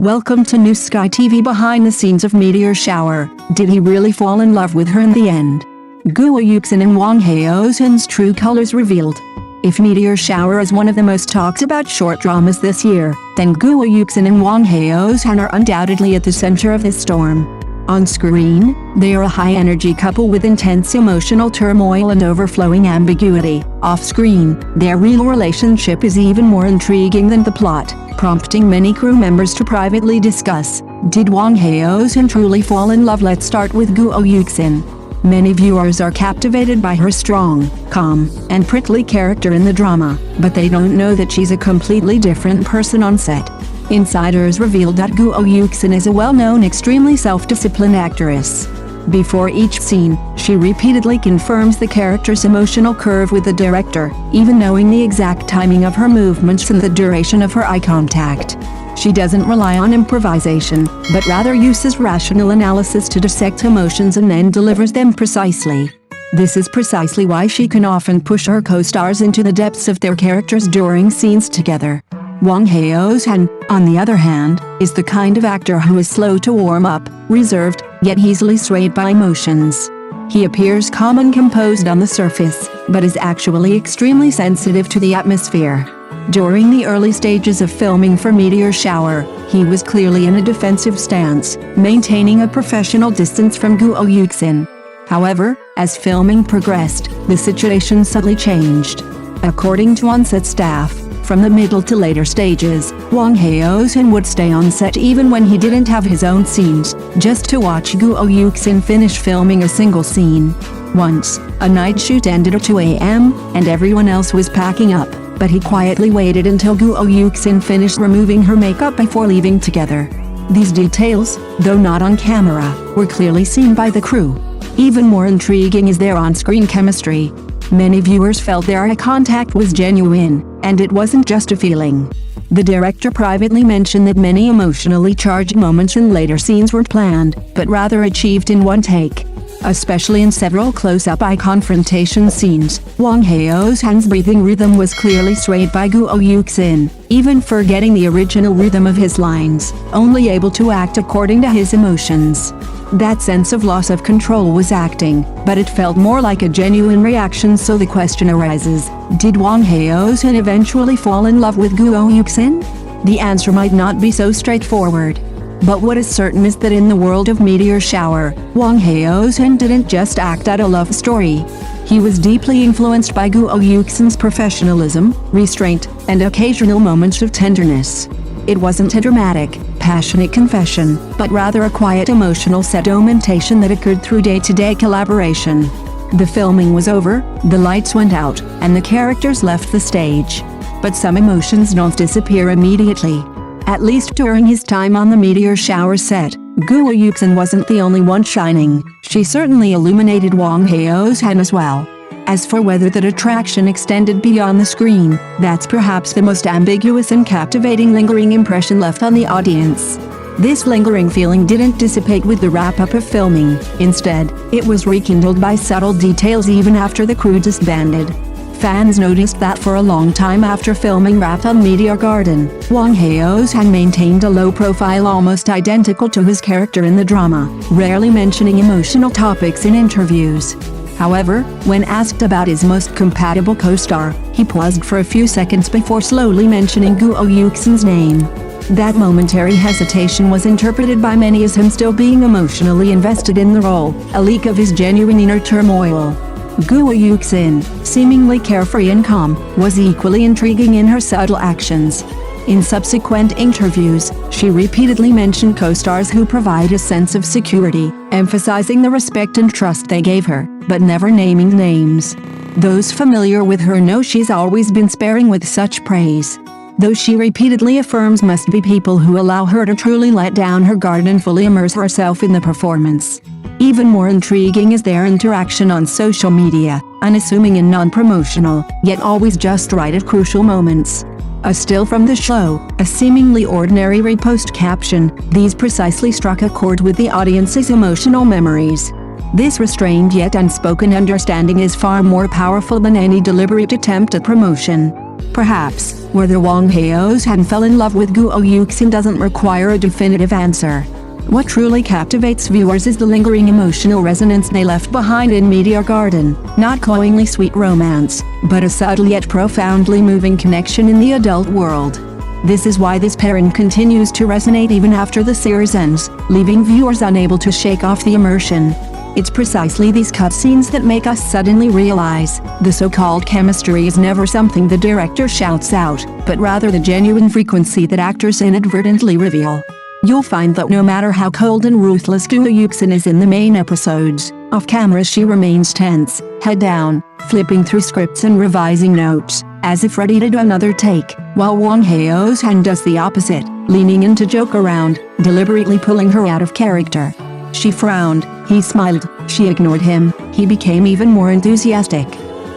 Welcome to New Sky TV behind the scenes of Meteor Shower. Did he really fall in love with her in the end? Guo Yuxin and Wang Haozhen's true colors revealed. If Meteor Shower is one of the most talked about short dramas this year, then Guo Yuxin and Wang Haozhen are undoubtedly at the center of this storm. On screen, they are a high-energy couple with intense emotional turmoil and overflowing ambiguity. Off-screen, their real relationship is even more intriguing than the plot, prompting many crew members to privately discuss, did Wang Haozhen truly fall in love? Let's start with Guo Yuxin. Many viewers are captivated by her strong, calm, and prickly character in the drama, but they don't know that she's a completely different person on set. Insiders revealed that Guo Yuxin is a well-known extremely self-disciplined actress. Before each scene, she repeatedly confirms the character's emotional curve with the director, even knowing the exact timing of her movements and the duration of her eye contact. She doesn't rely on improvisation, but rather uses rational analysis to dissect emotions and then delivers them precisely. This is precisely why she can often push her co-stars into the depths of their characters during scenes together. Wang Haozhen, on the other hand, is the kind of actor who is slow to warm up, reserved, yet easily swayed by emotions. He appears calm and composed on the surface, but is actually extremely sensitive to the atmosphere. During the early stages of filming for Meteor Shower, he was clearly in a defensive stance, maintaining a professional distance from Guo Yuxin. However, as filming progressed, the situation subtly changed. According to on-set staff, from the middle to later stages, Wang Haozhen would stay on set even when he didn't have his own scenes, just to watch Guo Yuxin finish filming a single scene. Once, a night shoot ended at 2 a.m., and everyone else was packing up, but he quietly waited until Guo Yuxin finished removing her makeup before leaving together. These details, though not on camera, were clearly seen by the crew. Even more intriguing is their on-screen chemistry. Many viewers felt their eye contact was genuine, and it wasn't just a feeling. The director privately mentioned that many emotionally charged moments in later scenes were planned, but rather achieved in one take. Especially in several close-up eye confrontation scenes, Wang Haozhen's breathing rhythm was clearly swayed by Guo Yuxin, even forgetting the original rhythm of his lines, only able to act according to his emotions. That sense of loss of control was acting, but it felt more like a genuine reaction. So the question arises, did Wang Haozhen eventually fall in love with Guo Yuxin? The answer might not be so straightforward. But what is certain is that in the world of Meteor Shower, Wang Haozhen didn't just act out a love story. He was deeply influenced by Guo Yuxin's professionalism, restraint, and occasional moments of tenderness. It wasn't a dramatic, passionate confession, but rather a quiet emotional sedimentation that occurred through day-to-day collaboration. The filming was over, the lights went out, and the characters left the stage. But some emotions don't disappear immediately. At least during his time on the Meteor Shower set, Guo Yuxin wasn't the only one shining. She certainly illuminated Wang Haozhen as well. As for whether that attraction extended beyond the screen, that's perhaps the most ambiguous and captivating lingering impression left on the audience. This lingering feeling didn't dissipate with the wrap-up of filming. Instead, it was rekindled by subtle details even after the crew disbanded. Fans noticed that for a long time after filming wrapped on Meteor Garden, Wang Haozhen maintained a low profile almost identical to his character in the drama, rarely mentioning emotional topics in interviews. However, when asked about his most compatible co-star, he paused for a few seconds before slowly mentioning Guo Yuxin's name. That momentary hesitation was interpreted by many as him still being emotionally invested in the role, a leak of his genuine inner turmoil. Guo Yuxin, seemingly carefree and calm, was equally intriguing in her subtle actions. In subsequent interviews, she repeatedly mentioned co-stars who provide a sense of security, emphasizing the respect and trust they gave her, but never naming names. Those familiar with her know she's always been sparing with such praise. Those she repeatedly affirms must be people who allow her to truly let down her guard and fully immerse herself in the performance. Even more intriguing is their interaction on social media, unassuming and non-promotional, yet always just right at crucial moments. A still from the show, a seemingly ordinary repost caption, these precisely struck a chord with the audience's emotional memories. This restrained yet unspoken understanding is far more powerful than any deliberate attempt at promotion. Perhaps, whether Wang Haozhen fell in love with Guo Yuxin doesn't require a definitive answer. What truly captivates viewers is the lingering emotional resonance they left behind in Meteor Garden, not cloyingly sweet romance, but a subtle yet profoundly moving connection in the adult world. This is why this pairing continues to resonate even after the series ends, leaving viewers unable to shake off the immersion. It's precisely these cutscenes that make us suddenly realize, the so-called chemistry is never something the director shouts out, but rather the genuine frequency that actors inadvertently reveal. You'll find that no matter how cold and ruthless Guo Yuxin is in the main episodes, off-camera she remains tense, head down, flipping through scripts and revising notes, as if ready to do another take, while Wang Haozhen does the opposite, leaning in to joke around, deliberately pulling her out of character. She frowned, he smiled, she ignored him, he became even more enthusiastic.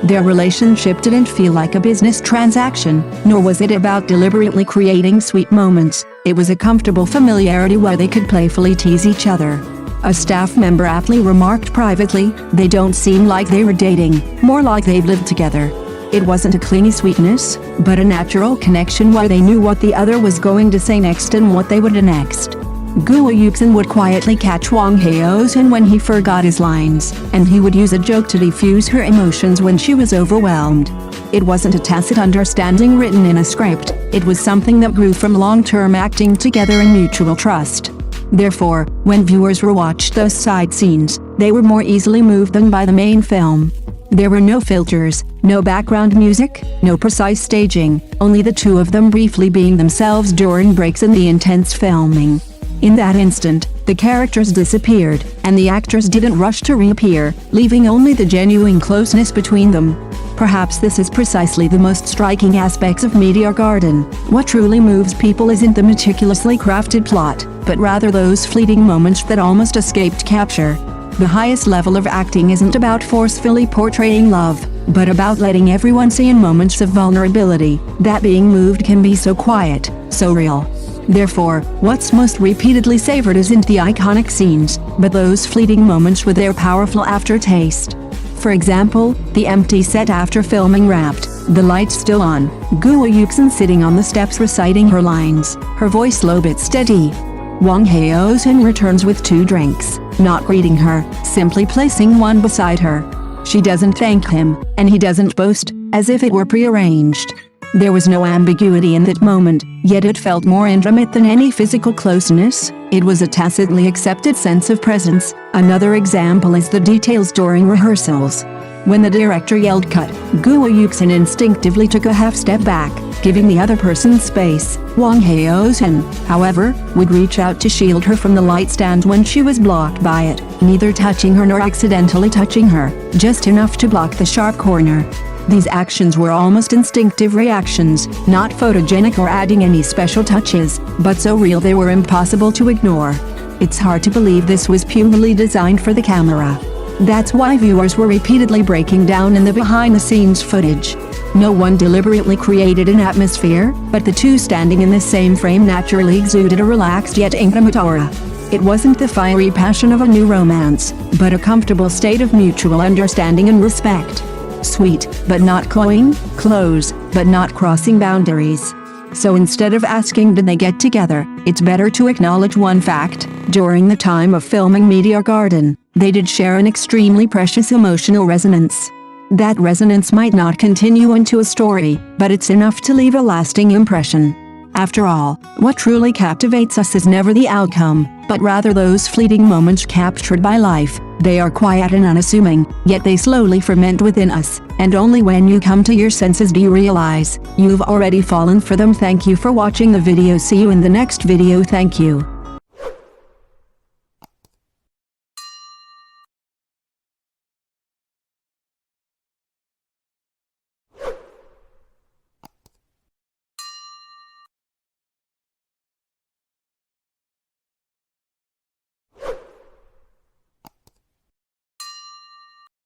Their relationship didn't feel like a business transaction, nor was it about deliberately creating sweet moments. It was a comfortable familiarity where they could playfully tease each other. A staff member aptly remarked privately, "They don't seem like they were dating, more like they've lived together." It wasn't a clingy sweetness, but a natural connection where they knew what the other was going to say next and what they would do next. Guo Yuxin would quietly catch Wang Haozhen when he forgot his lines, and he would use a joke to defuse her emotions when she was overwhelmed. It wasn't a tacit understanding written in a script, it was something that grew from long-term acting together and mutual trust. Therefore, when viewers rewatched those side scenes, they were more easily moved than by the main film. There were no filters, no background music, no precise staging, only the two of them briefly being themselves during breaks in the intense filming. In that instant, the characters disappeared, and the actors didn't rush to reappear, leaving only the genuine closeness between them. Perhaps this is precisely the most striking aspects of Meteor Garden. What truly moves people isn't the meticulously crafted plot, but rather those fleeting moments that almost escaped capture. The highest level of acting isn't about forcefully portraying love, but about letting everyone see in moments of vulnerability, that being moved can be so quiet, so real. Therefore, what's most repeatedly savored isn't the iconic scenes, but those fleeting moments with their powerful aftertaste. For example, the empty set after filming wrapped, the lights still on, Guo Yuxin sitting on the steps reciting her lines, her voice low but steady. Wang Haozhen returns with 2 drinks, not greeting her, simply placing one beside her. She doesn't thank him, and he doesn't boast, as if it were prearranged. There was no ambiguity in that moment, yet it felt more intimate than any physical closeness. It was a tacitly accepted sense of presence. Another example is the details during rehearsals. When the director yelled cut, Guo Yuxin instinctively took a half step back, giving the other person space. Wang Haozhen, however, would reach out to shield her from the light stand when she was blocked by it, neither touching her nor accidentally touching her, just enough to block the sharp corner. These actions were almost instinctive reactions, not photogenic or adding any special touches, but so real they were impossible to ignore. It's hard to believe this was purely designed for the camera. That's why viewers were repeatedly breaking down in the behind-the-scenes footage. No one deliberately created an atmosphere, but the two standing in the same frame naturally exuded a relaxed yet intimate aura. It wasn't the fiery passion of a new romance, but a comfortable state of mutual understanding and respect. Sweet, but not cloying, close, but not crossing boundaries. So instead of asking did they get together, it's better to acknowledge one fact: during the time of filming Meteor Garden, they did share an extremely precious emotional resonance. That resonance might not continue into a story, but it's enough to leave a lasting impression. After all, what truly captivates us is never the outcome, but rather those fleeting moments captured by life. They are quiet and unassuming, yet they slowly ferment within us, and only when you come to your senses do you realize you've already fallen for them. Thank you for watching the video. See you in the next video. Thank you.